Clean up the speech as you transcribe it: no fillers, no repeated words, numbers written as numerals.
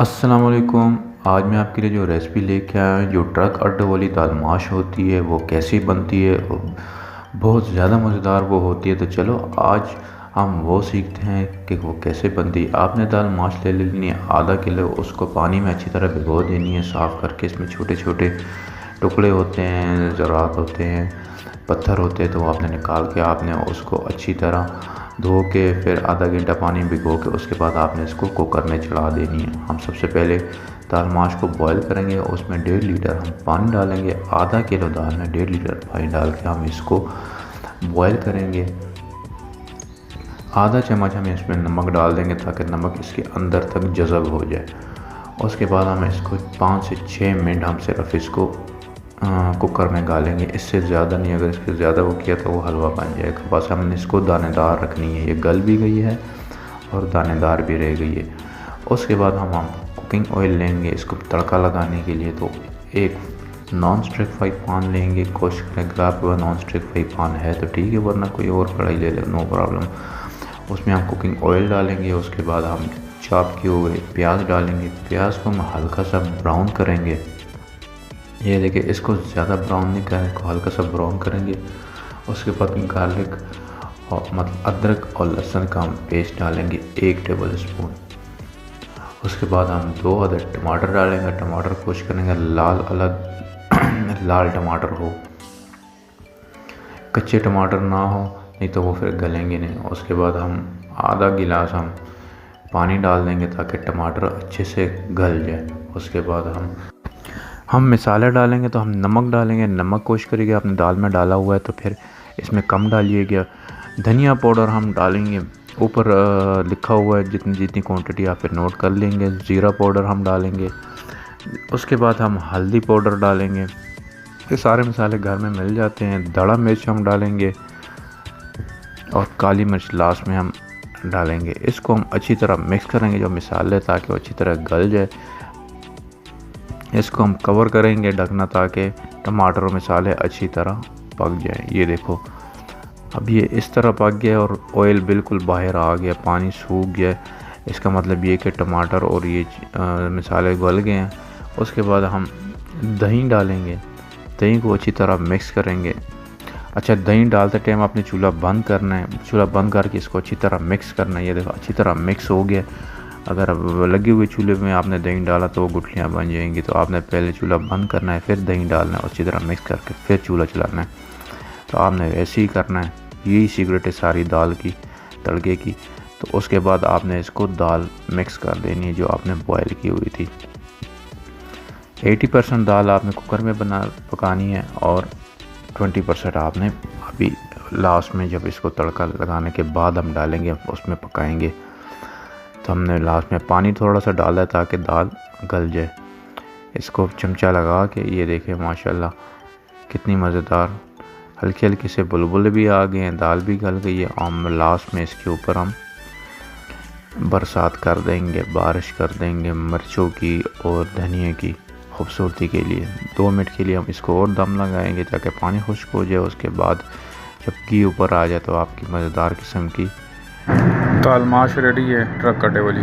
अस्सलाम वालेकुम। आज मैं आपके लिए जो रेसिपी लेके आया हूँ, जो ट्रक अड्डे वाली दाल माश होती है वो कैसे बनती है और बहुत ज़्यादा मज़ेदार वो होती है। तो चलो आज हम वो सीखते हैं कि वो कैसे बनती है। आपने दाल माश ले लेनी है आधा किलो, उसको पानी में अच्छी तरह भिगो देनी है साफ़ करके। इसमें छोटे छोटे टुकड़े होते हैं, ज़रात होते हैं, पत्थर होते हैं, तो आपने निकाल के आपने उसको अच्छी तरह धो के फिर आधा घंटा पानी भिगो के उसके बाद आपने इसको कुकर में चढ़ा देनी है। हम सबसे पहले दाल माश को बॉईल करेंगे, उसमें 1.5 लीटर हम पानी डालेंगे। आधा किलो दाल में 1.5 लीटर पानी डाल के हम इसको बॉईल करेंगे। आधा चम्मच हम इसमें नमक डाल देंगे ताकि नमक इसके अंदर तक जज़ब हो जाए। उसके बाद हम इसको 5 से 6 मिनट हम सिर्फ इसको कुकर में गालेंगे, इससे ज़्यादा नहीं। अगर इससे ज़्यादा वो किया तो वो हलवा बन जाएगा। बस हमने इसको दानेदार रखनी है। ये गल भी गई है और दानेदार भी रह गई है। उसके बाद हम कुकिंग ऑयल लेंगे इसको तड़का लगाने के लिए। तो एक नॉन स्टिक फ्राई पैन लेंगे। कोशिश करें अगर आपके पास नॉन स्टिक फ्राई पैन है तो ठीक है, वरना कोई और कढ़ाई ले ले, नो प्रॉब्लम। उसमें हम कुकिंग ऑयल डालेंगे। उसके बाद हम चॉप किए हुए प्याज डालेंगे। प्याज को हम हल्का सा ब्राउन करेंगे। ये देखिए, इसको ज़्यादा ब्राउन नहीं करें, इसको हल्का सा ब्राउन करेंगे। उसके बाद गार्लिक और मतलब अदरक और लहसुन का हम पेस्ट डालेंगे 1 टेबल स्पून। उसके बाद हम 2 अदद टमाटर डालेंगे। टमाटर कोशिश करेंगे लाल अलग लाल टमाटर हो, कच्चे टमाटर ना हो, नहीं तो वो फिर गलेंगे नहीं। उसके बाद हम आधा गिलास हम पानी डाल देंगे ताकि टमाटर अच्छे से गल जाए। उसके बाद हम मसाले डालेंगे। तो हम नमक डालेंगे। नमक कोशिश करिएगा, आपने दाल में डाला हुआ है तो फिर इसमें कम डालिएगा। धनिया पाउडर हम डालेंगे, ऊपर लिखा हुआ है जितनी जितनी क्वांटिटी आप फिर नोट कर लेंगे। ज़ीरा पाउडर हम डालेंगे। उसके बाद हम हल्दी पाउडर डालेंगे। ये सारे मसाले घर में मिल जाते हैं। दड़ा मिर्च हम डालेंगे और काली मिर्च लास्ट में हम डालेंगे। इसको हम अच्छी तरह मिक्स करेंगे जो मसाले, ताकि वो अच्छी तरह गल जाए। इसको हम कवर करेंगे ढकना, ताकि टमाटर और मसाले अच्छी तरह पक जाए। ये देखो, अब ये इस तरह पक गया और ऑयल बिल्कुल बाहर आ गया, पानी सूख गया। इसका मतलब ये कि टमाटर और ये मसाले गल गए हैं। उसके बाद हम दही डालेंगे। दही को अच्छी तरह मिक्स करेंगे। अच्छा, दही डालते टाइम आपने चूल्हा बंद करना है। चूल्हा बंद करके इसको अच्छी तरह मिक्स करना है। ये देखो, अच्छी तरह मिक्स हो गया। अगर लगे हुए चूल्हे में आपने दही डाला तो वो गुठलियाँ बन जाएंगी। तो आपने पहले चूल्हा बंद करना है, फिर दही डालना है, अच्छी तरह मिक्स करके फिर चूल्हा चलाना है। तो आपने ऐसे ही करना है। यही सीक्रेट है सारी दाल की, तड़के की। तो उसके बाद आपने इसको दाल मिक्स कर देनी है जो आपने बॉयल की हुई थी। 80% दाल आपने कुकर में पकानी है और 20% आपने अभी लास्ट में जब इसको तड़का लगाने के बाद हम डालेंगे, उसमें पकाएंगे। तो हमने लास्ट में पानी थोड़ा सा डाला है ताकि दाल गल जाए। इसको चमचा लगा के, ये देखें माशाल्लाह कितनी मज़ेदार, हल्की हल्की से बुलबुल भी आ गए हैं, दाल भी गल गई है। और लास्ट में इसके ऊपर हम बरसात कर देंगे, बारिश कर देंगे मिर्चों की और धनिया की खूबसूरती के लिए। 2 मिनट के लिए हम इसको और दम लगाएंगे ताकि पानी खुश्क हो जाए। उसके बाद जब घी ऊपर आ जाए तो आपकी मज़ेदार किस्म की दाल माश रेडी है ट्रक कटे वाली।